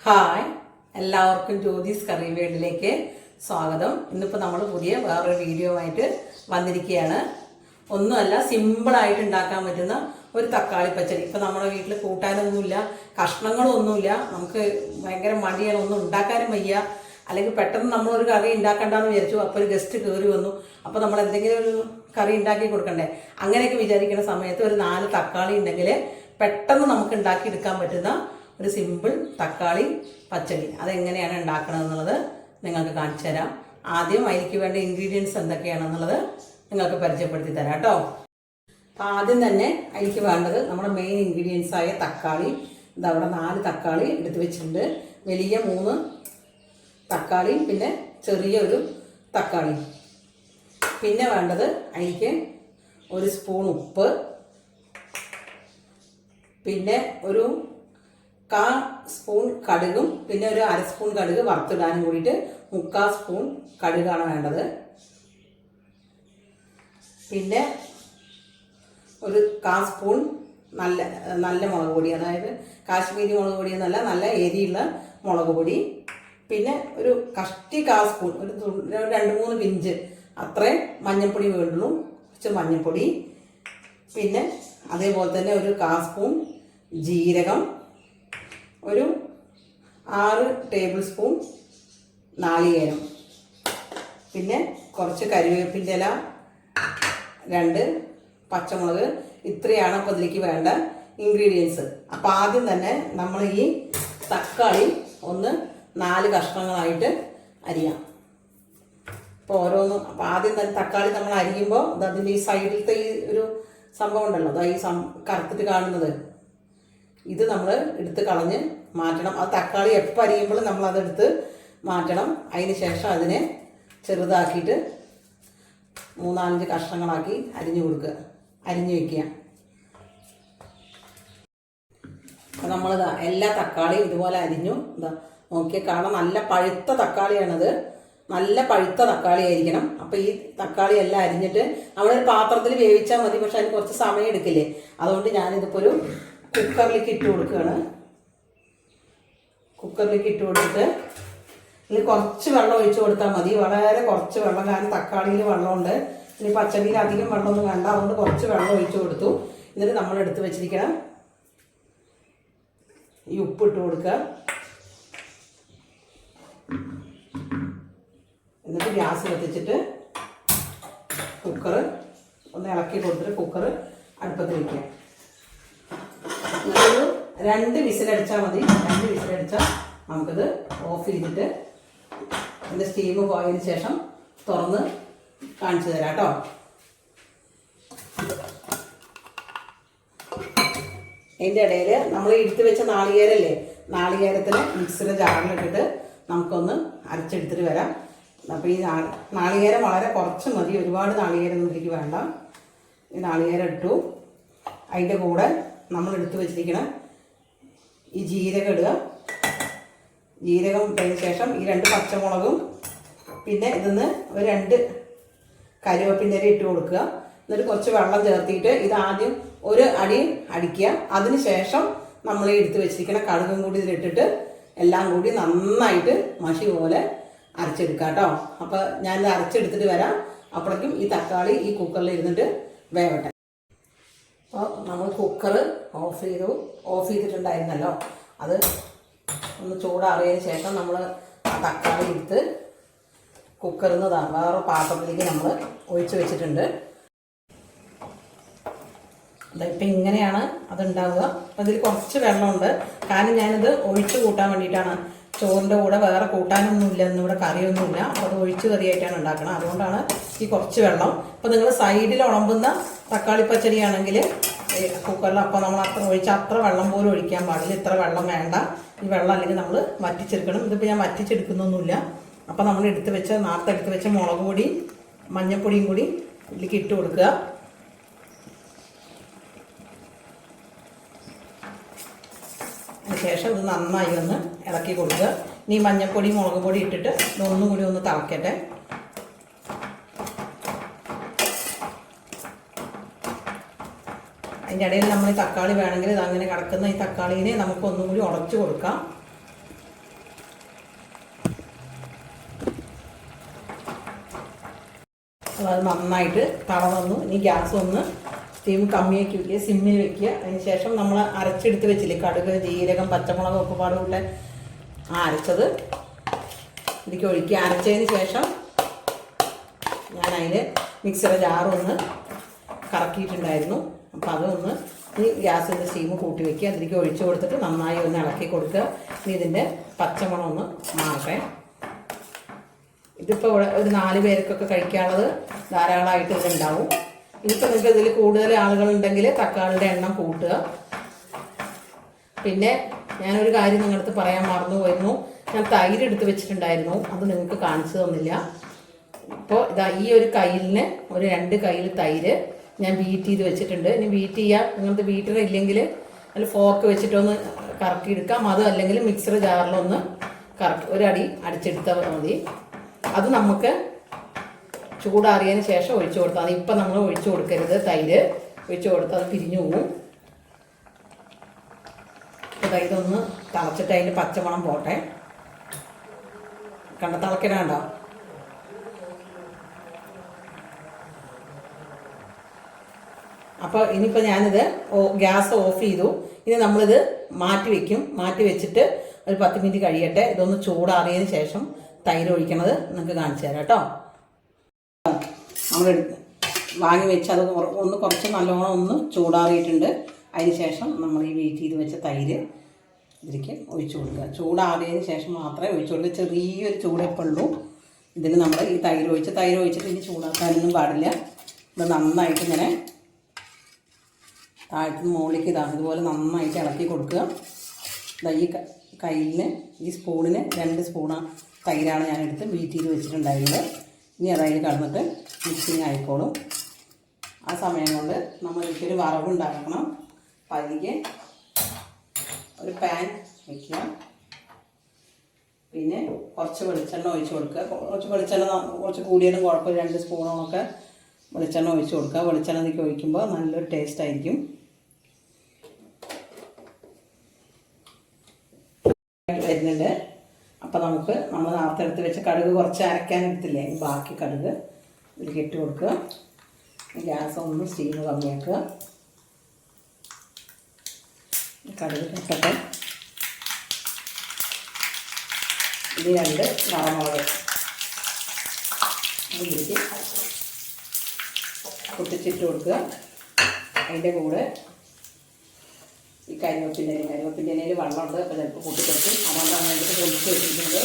Hi, എല്ലാവർക്കും ജ്യോതിസ് കറി വേൾഡിലേക്ക് സ്വാഗതം. ഇന്നിപ്പോൾ നമ്മൾ പുതിയ വേറൊരു വീഡിയോ ആയിട്ട് വന്നിരിക്കുകയാണ്. ഒന്നുമല്ല, സിമ്പിളായിട്ട് ഉണ്ടാക്കാൻ പറ്റുന്ന ഒരു തക്കാളി പച്ചടി. ഇപ്പം നമ്മുടെ വീട്ടിൽ കൂട്ടാനൊന്നുമില്ല, കഷ്ണങ്ങളൊന്നുമില്ല, നമുക്ക് ഭയങ്കര മടിയാണ്, ഒന്നും ഉണ്ടാക്കാനും വയ്യ. അല്ലെങ്കിൽ പെട്ടെന്ന് നമ്മളൊരു കറി ഉണ്ടാക്കണ്ടെന്ന് വിചാരിച്ചു, അപ്പോൾ ഒരു ഗസ്റ്റ് കയറി വന്നു, അപ്പോൾ നമ്മൾ എന്തെങ്കിലും ഒരു കറി ഉണ്ടാക്കി കൊടുക്കണ്ടേ. അങ്ങനെയൊക്കെ വിചാരിക്കുന്ന സമയത്ത് ഒരു 4 തക്കാളി ഉണ്ടെങ്കിൽ പെട്ടെന്ന് നമുക്ക് ഉണ്ടാക്കിയെടുക്കാൻ പറ്റുന്ന ഒരു സിമ്പിൾ തക്കാളി പച്ചടി. അതെങ്ങനെയാണ് ഉണ്ടാക്കണമെന്നുള്ളത് നിങ്ങൾക്ക് കാണിച്ചു തരാം. ആദ്യം അതിലേക്ക് വേണ്ട ഇൻഗ്രീഡിയൻസ് എന്തൊക്കെയാണെന്നുള്ളത് നിങ്ങൾക്ക് പരിചയപ്പെടുത്തി തരാം കേട്ടോ. അപ്പോൾ ആദ്യം തന്നെ അതിലേക്ക് വേണ്ടത് നമ്മുടെ മെയിൻ ഇൻഗ്രീഡിയൻസ് ആയ തക്കാളി. ഇതവിടെ 4 തക്കാളി എടുത്ത് വെച്ചിട്ടുണ്ട്. വലിയ 3 തക്കാളി, പിന്നെ ചെറിയൊരു തക്കാളി. പിന്നെ വേണ്ടത് അതിലേക്ക് 1 സ്പൂൺ ഉപ്പ്, പിന്നെ ഒരു 1/4 സ്പൂൺ കടുകും, പിന്നെ ഒരു 1/2 സ്പൂൺ കടുക് വറുത്തിടാനും കൂടിയിട്ട് 3/4 സ്പൂൺ കടുകാണ് വേണ്ടത്. പിന്നെ ഒരു 1/4 സ്പൂൺ നല്ല മുളക് പൊടി, അതായത് കാശ്മീരി മുളക് പൊടി എന്നല്ല, നല്ല എരിയുള്ള മുളക് പൊടി. പിന്നെ ഒരു കഷ്ടി 1/4 സ്പൂൺ, ഒരു 2-3 പിഞ്ച് അത്രയും മഞ്ഞൾപ്പൊടി വേണ്ടുള്ളൂ, കുറച്ച് മഞ്ഞൾപ്പൊടി. പിന്നെ അതേപോലെ തന്നെ ഒരു 1/4 സ്പൂൺ ജീരകം, ഒരു 6 ടേബിൾ സ്പൂൺ നാളികേരം, പിന്നെ കുറച്ച് കരിവേപ്പിൻ്റെ ഇല, 2 പച്ചമുളക്. ഇത്രയാണ് അപ്പോൾ ഇതിലേക്ക് വേണ്ട ഇൻഗ്രീഡിയൻസ്. അപ്പോൾ ആദ്യം തന്നെ നമ്മൾ ഈ തക്കാളി ഒന്ന് 4 കഷ്ണങ്ങളായിട്ട് അരിയാം. അപ്പോൾ ഓരോന്നും, അപ്പോൾ ആദ്യം തന്നെ തക്കാളി നമ്മൾ അരിയുമ്പോൾ അതിൻ്റെ ഈ സൈഡിലത്തെ ഈ ഒരു സംഭവം ഉണ്ടല്ലോ, അതാ ഈ കറുത്തിട്ട് കാണുന്നത്, ഇത് നമ്മൾ എടുത്ത് കളഞ്ഞ് മാറ്റണം. ആ തക്കാളി എപ്പോൾ അരിയുമ്പോൾ നമ്മൾ അതെടുത്ത് മാറ്റണം. അതിന് ശേഷം അതിനെ ചെറുതാക്കിയിട്ട് 3-5 കഷ്ണങ്ങളാക്കി അരിഞ്ഞു വയ്ക്കുക. അപ്പം നമ്മളിതാ എല്ലാ തക്കാളിയും ഇതുപോലെ അരിഞ്ഞു. ഇതാ നോക്കിയാൽ കാണാം, നല്ല പഴുത്ത തക്കാളിയാണത്, നല്ല പഴുത്ത തക്കാളി ആയിരിക്കണം. അപ്പോൾ ഈ തക്കാളി എല്ലാം അരിഞ്ഞിട്ട് നമ്മളൊരു പാത്രത്തിൽ വേവിച്ചാൽ മതി, പക്ഷെ അതിന് കുറച്ച് സമയം എടുക്കില്ലേ. അതുകൊണ്ട് ഞാനിതിപ്പോൾ ഒരു കുക്കറിലേക്ക് ഇട്ട് കൊടുക്കുകയാണ്. കുക്കറിലേക്ക് ഇട്ട് കൊടുത്തിട്ട് ഇതിൽ കുറച്ച് വെള്ളം ഒഴിച്ചു കൊടുത്താൽ മതി, വളരെ കുറച്ച് വെള്ളം. കാരണം തക്കാളിയിൽ വെള്ളമുണ്ട്, ഇനി പച്ചടിയിൽ അധികം വെള്ളമൊന്നും വേണ്ട, അതുകൊണ്ട് കുറച്ച് വെള്ളം ഒഴിച്ചു കൊടുത്തു. എന്നിട്ട് നമ്മൾ എടുത്ത് വെച്ചിരിക്കണം ഈ ഉപ്പ് ഇട്ട് കൊടുക്കുക. എന്നിട്ട് ഗ്യാസ് കത്തിച്ചിട്ട് കുക്കർ ഒന്ന് ഇളക്കി കൊടുത്തിട്ട് കുക്കർ അടുപ്പത്ത് വയ്ക്കുക. ഒരു 2 വിസിലടിച്ചാൽ മതി. 2 വിസിലടിച്ചാൽ നമുക്കിത് ഓഫ് ചെയ്തിട്ട് അതിൻ്റെ സ്റ്റീം പോയതിന് ശേഷം തുറന്ന് കാണിച്ചു തരാം കേട്ടോ. അതിൻ്റെ ഇടയിൽ നമ്മൾ എടുത്ത് വെച്ച നാളികേരല്ലേ, നാളികേരത്തിന് മിക്സിയുടെ ജാറിലിട്ടിട്ട് നമുക്കൊന്ന് അരച്ചെടുത്തിട്ട് വരാം. അപ്പോൾ ഈ നാളികേരം വളരെ കുറച്ച് മതി, ഒരുപാട് നാളികേരം ഒന്നും ഇതിലേക്ക് വേണ്ട. ഈ നാളികേരം ഇട്ടു. അതിൻ്റെ കൂടെ നമ്മൾ എടുത്ത് വെച്ചിരിക്കണം ഈ ജീരകം ഇടുക. ജീരകം ഇട്ടതിന് ശേഷം ഈ 2 പച്ചമുളകും, പിന്നെ ഇതിന്ന് ഒരു 2 കരിവേപ്പിൻ്റെ ഇല ഇട്ട് കൊടുക്കുക. എന്നിട്ട് കുറച്ച് വെള്ളം ചേർത്തിട്ട് ഇത് ആദ്യം ഒരു അടി അടിക്കുക. അതിന് ശേഷം നമ്മൾ എടുത്ത് വെച്ചിരിക്കുന്ന കടുകും കൂടി ഇതിലിട്ടിട്ട് എല്ലാം കൂടി നന്നായിട്ട് മഷി പോലെ അരച്ചെടുക്കാം കേട്ടോ. അപ്പോൾ ഞാനിത് അരച്ചെടുത്തിട്ട് വരാം. അപ്പോഴേക്കും ഈ തക്കാളി ഈ കുക്കറിൽ ഇരുന്നിട്ട് വേവട്ടെ. അപ്പോൾ നമ്മൾ കുക്കർ ഓഫ് ചെയ്തിട്ടുണ്ടായിരുന്നല്ലോ, അത് ഒന്ന് ചൂടാറിയതിന് ശേഷം നമ്മൾ തക്കാളി എടുത്ത് കുക്കറിൽ നിന്ന് വേറെ പാത്രത്തിലേക്ക് നമ്മൾ ഒഴിച്ച് വെച്ചിട്ടുണ്ട്. ഇപ്പം ഇങ്ങനെയാണ് അതുണ്ടാവുക. അപ്പം ഇതിൽ കുറച്ച് വെള്ളമുണ്ട്, കാരണം ഞാനിത് ഒഴിച്ച് കൂട്ടാൻ വേണ്ടിയിട്ടാണ്. ചോറിൻ്റെ കൂടെ വേറെ കൂട്ടാനൊന്നുമില്ല, ഇന്നിവിടെ കറിയൊന്നുമില്ല, അപ്പോൾ അത് ഒഴിച്ച് കറിയായിട്ടാണ് ഉണ്ടാക്കണം. അതുകൊണ്ടാണ് ഈ കുറച്ച് വെള്ളം. അപ്പോൾ നിങ്ങൾ സൈഡിൽ ഉളമ്പുന്ന തക്കാളി പച്ചടിയാണെങ്കിൽ കുക്കറിൽ അപ്പോൾ നമ്മൾ അത്ര വെള്ളം പോലും ഒഴിക്കാൻ പാടില്ല. ഇത്ര വെള്ളം വേണ്ട. ഈ വെള്ളം അല്ലെങ്കിൽ നമ്മൾ വറ്റിച്ചെടുക്കണം. ഇതിപ്പോൾ ഞാൻ വറ്റിച്ചെടുക്കുന്നൊന്നുമില്ല. അപ്പോൾ നമ്മൾ നേരത്തെ എടുത്ത് വെച്ച മുളക് പൊടി, മഞ്ഞൾപ്പൊടിയും കൂടി ഇതിലേക്ക് ഇട്ട് കൊടുക്കുക. അതിനുശേഷം ഇത് നന്നായി ഒന്ന് ഇളക്കി കൊടുക്കുക. ഇനി മഞ്ഞൾപ്പൊടി മുളക് പൊടി ഇട്ടിട്ട് ഇതൊന്നും കൂടി ഒന്ന് തിളക്കട്ടെ. അതിൻ്റെ ഇടയിൽ നമ്മൾ ഈ തക്കാളി വേണമെങ്കിൽ ഇത് അങ്ങനെ കിടക്കുന്ന ഈ തക്കാളീനെ നമുക്ക് ഒന്നും കൂടി ഉടച്ചു കൊടുക്കാം. അത് നന്നായിട്ട് തളർന്നു. ഇനി ഗ്യാസ് ഒന്ന് സ്റ്റീം കമ്മിയാക്കി വയ്ക്കുക, സിമ്മിൽ വെക്കുക. അതിന് ശേഷം നമ്മൾ അരച്ചെടുത്ത് വെച്ചില്ലേ കടുക്, ജീരകം, പച്ചമുളക് ഒക്കെ പാടുകൂട്ടെ അരച്ചത് ഇതിലേക്ക് ഒഴിക്കുക. അരച്ചതിന് ശേഷം ഞാൻ അതിൽ മിക്സിയുടെ ജാറൊന്ന് കറക്കിയിട്ടുണ്ടായിരുന്നു. അപ്പോൾ അതൊന്ന് ഈ ഗ്യാസിൻ്റെ സ്റ്റീം കൂട്ടി വയ്ക്കുക. അതിലേക്ക് ഒഴിച്ചു കൊടുത്തിട്ട് നന്നായി ഒന്ന് ഇളക്കി കൊടുക്കുക. ഇനി ഇതിൻ്റെ പച്ചമണം ഒന്ന് മാറട്ടെ. ഇതിപ്പോൾ ഇവിടെ ഒരു 4 പേർക്കൊക്കെ കഴിക്കാനുള്ളത് ധാരാളമായിട്ട് ഇതുണ്ടാവും. ഇനിയിപ്പോൾ നിങ്ങൾക്ക് ഇതിൽ കൂടുതൽ ആളുകളുണ്ടെങ്കിൽ തക്കാളിയുടെ എണ്ണം കൂട്ടുക. പിന്നെ ഞാനൊരു കാര്യം നിങ്ങളുടെ അടുത്ത് പറയാൻ മറന്നു പോയിരുന്നു. ഞാൻ തൈര് എടുത്ത് വെച്ചിട്ടുണ്ടായിരുന്നു, അത് നിങ്ങൾക്ക് കാണിച്ചു തന്നില്ല. ഇപ്പോൾ ഇതാ ഈ ഒരു കയ്യിലിന് ഒരു 2 കയ്യിൽ തൈര് ഞാൻ ബീറ്റ് ചെയ്ത് വെച്ചിട്ടുണ്ട്. ഇനി ബീറ്റ് ചെയ്യാം, നിങ്ങൾക്ക് ബീറ്റർ ഇല്ലെങ്കിൽ അതിൽ ഫോർക്ക് വെച്ചിട്ടൊന്ന് കറക്കിയെടുക്കാം. അതും അല്ലെങ്കിൽ മിക്സർ ജാറിലൊന്ന് ഒരടി അടിച്ചെടുത്താൽ മതി. അത് നമുക്ക് ചൂടാറിയതിന് ശേഷം ഒഴിച്ചു കൊടുത്താൽ മതി. ഇപ്പം നമ്മൾ ഒഴിച്ചു കൊടുക്കരുത്, തൈര് ഒഴിച്ചു കൊടുത്താൽ അത് പിരിഞ്ഞു പോകും. അപ്പോൾ ഇതൊന്ന് തിളച്ചിട്ട് അതിൻ്റെ പച്ചമണം പോട്ടെ. തിളക്കിടാണ്ടോ? അപ്പോൾ ഇനിയിപ്പോൾ ഞാനിത് ഗ്യാസ് ഓഫ് ചെയ്തു. ഇനി നമ്മളിത് മാറ്റി വയ്ക്കും. മാറ്റി വെച്ചിട്ട് ഒരു 10 മിനിറ്റ് കഴിയട്ടെ. ഇതൊന്ന് ചൂടാറിയതിന് ശേഷം തൈര് ഒഴിക്കണത് നിങ്ങൾക്ക് കാണിച്ചു തരാം കേട്ടോ. നമ്മൾ വാങ്ങി വെച്ച് അത് കുറച്ച് നല്ലോണം ഒന്ന് ചൂടാറിയിട്ടുണ്ട്. അതിന് ശേഷം നമ്മൾ ഈ വെയിറ്റ് ചെയ്ത് വെച്ച തൈര് ഇതിലേക്ക് ഒഴിച്ചു കൊടുക്കുക. ചൂടാറിയതിന് ശേഷം മാത്രമേ ഒഴിച്ചു കൊടുക്കുക. ചെറിയൊരു ചൂടെപ്പുള്ളൂ ഇതിന്. നമ്മൾ ഈ തൈര് ഒഴിച്ചിട്ട് ഇനി ചൂടാക്കാനൊന്നും പാടില്ല. ഇത് നന്നായിട്ട് ഇങ്ങനെ താഴത്തുനിന്ന് മുകളിലേക്ക് ഇതുപോലെ നന്നായിട്ട് ഇളക്കി കൊടുക്കുക. ഈ കയ്യിലിന് ഈ സ്പൂണിന് 2 സ്പൂണ് തൈരാണ് ഞാനെടുത്ത് ബീറ്റ് ചെയ്ത് വെച്ചിട്ടുണ്ടായിരുന്നത്. ഇനി അതായത് കടന്നിട്ട് മിക്സിങ് ആയിക്കോളും. ആ സമയം കൊണ്ട് നമ്മൾ ഇതിലൊരു വറവുണ്ടാക്കണം. അപ്പം അതിലേക്ക് ഒരു പാൻ വയ്ക്കുക. പിന്നെ കുറച്ച് വെളിച്ചെണ്ണ ഒഴിച്ച് കൊടുക്കുക. കുറച്ച് കൂടിയാലും കുഴപ്പമില്ല, 2 സ്പൂണൊക്കെ വെളിച്ചെണ്ണ ഒഴിച്ച് കൊടുക്കുക. വെളിച്ചെണ്ണ ഇതിലേക്ക് ഒഴിക്കുമ്പോൾ നല്ലൊരു ടേസ്റ്റ് ആയിരിക്കും. വരുന്നുണ്ട്. അപ്പോൾ നമ്മൾ നേരത്തെ എടുത്ത് വെച്ച കടുക് കുറച്ച് അരയ്ക്കാൻ എടുത്തില്ലേ, ബാക്കി കടുക് ഇതിലേക്ക് ഇട്ട് കൊടുക്കുക. ഗ്യാസ് ഒന്ന് സ്റ്റീം കമ്മിയാക്കുക. കടുക് ഇട്ടൊക്കെ ഇത് 2 വറമുളക് ഇതിലേക്ക് പൊട്ടിച്ചിട്ട് കൊടുക്കുക. അതിൻ്റെ കൂടെ ഈ കരിവേപ്പിൻ്റെ ഇലയിൽ വെള്ളമുണ്ട്. അപ്പോൾ ചിലപ്പോൾ പൊട്ടിക്കൊടുക്കും. അതുകൊണ്ടാണ് അതിൻ്റെ പൊടിച്ച് വെച്ചിരിക്കുന്നത്.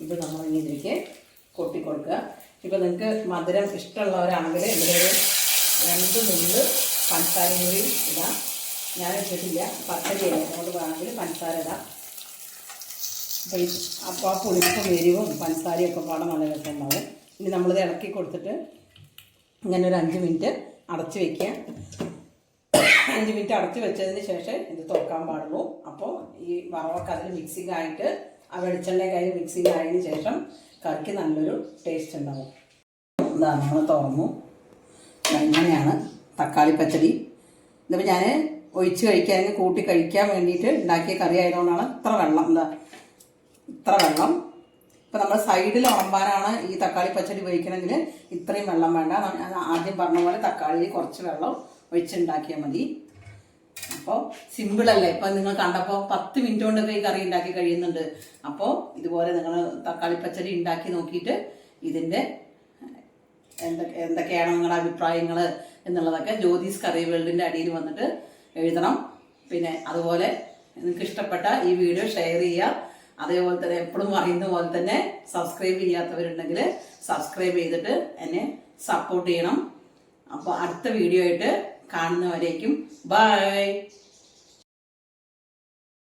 ഇത് നമ്മൾ ഇനി ഇതിലേക്ക് കൊട്ടിക്കൊടുക്കുക. ഇപ്പോൾ നിങ്ങൾക്ക് മധുരം ഇഷ്ടമുള്ളവരാണെങ്കിൽ ഇതിലൊരു 2 നുള്ള് പഞ്ചസാരയും കൂടി ഇടാം. ഞാൻ ഇട്ടിട്ടില്ല, പച്ചരിയല്ല, അതുകൊണ്ട് വേണമെങ്കിൽ പഞ്ചസാര ഇടാം. അപ്പോൾ ആ പുളിപ്പും എരിവും പഞ്ചസാരയൊക്കെ പാടെ നല്ല രസമുണ്ടാവും. ഇനി നമ്മളിത് ഇളക്കി കൊടുത്തിട്ട് ഇങ്ങനെ ഒരു 5 മിനിറ്റ് അടച്ച് വയ്ക്കുക. 5 മിനിറ്റ് അടച്ച് വെച്ചതിന് ശേഷം ഇത് തുറക്കാൻ പാടുള്ളൂ. അപ്പോൾ ഈ വറവൊക്കെ അതിൽ മിക്സിങ് ആയിട്ട് ആ വെളിച്ചെണ്ണയൊക്കെ അതിൽ മിക്സിങ് ആയതിന് ശേഷം കറിക്ക് നല്ലൊരു ടേസ്റ്റ് ഉണ്ടാവും. ഇതാ നമ്മൾ തുറന്നു. ഇങ്ങനെയാണ് തക്കാളി പച്ചടി. ഇതിപ്പോൾ ഞാൻ ഒഴിച്ച് കഴിക്കാൻ കൂട്ടി കഴിക്കാൻ വേണ്ടിയിട്ട് ഉണ്ടാക്കിയ കറി ആയതുകൊണ്ടാണ് ഇത്ര വെള്ളം. ഇപ്പം നമ്മൾ സൈഡിൽ ഉളമ്പാനാണ് ഈ തക്കാളി പച്ചടി ഉപയോഗിക്കണമെങ്കിൽ ഇത്രയും വെള്ളം വേണ്ട. ഞാൻ ആദ്യം പറഞ്ഞ പോലെ തക്കാളിയിൽ കുറച്ച് വെള്ളം ഒഴിച്ചുണ്ടാക്കിയാൽ മതി. അപ്പോൾ സിമ്പിളല്ലേ. ഇപ്പം നിങ്ങൾ കണ്ടപ്പോൾ 10 മിനിറ്റ് കൊണ്ടൊക്കെ ഈ കറി ഉണ്ടാക്കി കഴിയുന്നുണ്ട്. അപ്പോൾ ഇതുപോലെ നിങ്ങൾ തക്കാളി പച്ചടി ഉണ്ടാക്കി നോക്കിയിട്ട് ഇതിൻ്റെ എന്തൊക്കെയാണ് നിങ്ങളുടെ അഭിപ്രായങ്ങൾ എന്നുള്ളതൊക്കെ ജ്യോതിസ് കറി വേൾഡിൻ്റെ അടിയിൽ വന്നിട്ട് എഴുതണം. പിന്നെ അതുപോലെ നിങ്ങൾക്ക് ഇഷ്ടപ്പെട്ട ഈ വീഡിയോ ഷെയർ ചെയ്യുക. അതേപോലെ തന്നെ എപ്പോഴും പറയുന്ന പോലെ തന്നെ സബ്സ്ക്രൈബ് ചെയ്യാത്തവരുണ്ടെങ്കിൽ സബ്സ്ക്രൈബ് ചെയ്തിട്ട് എന്നെ സപ്പോർട്ട് ചെയ്യണം. അപ്പോൾ അടുത്ത വീഡിയോ ആയിട്ട് കാണുന്നവരേക്കും ബൈ.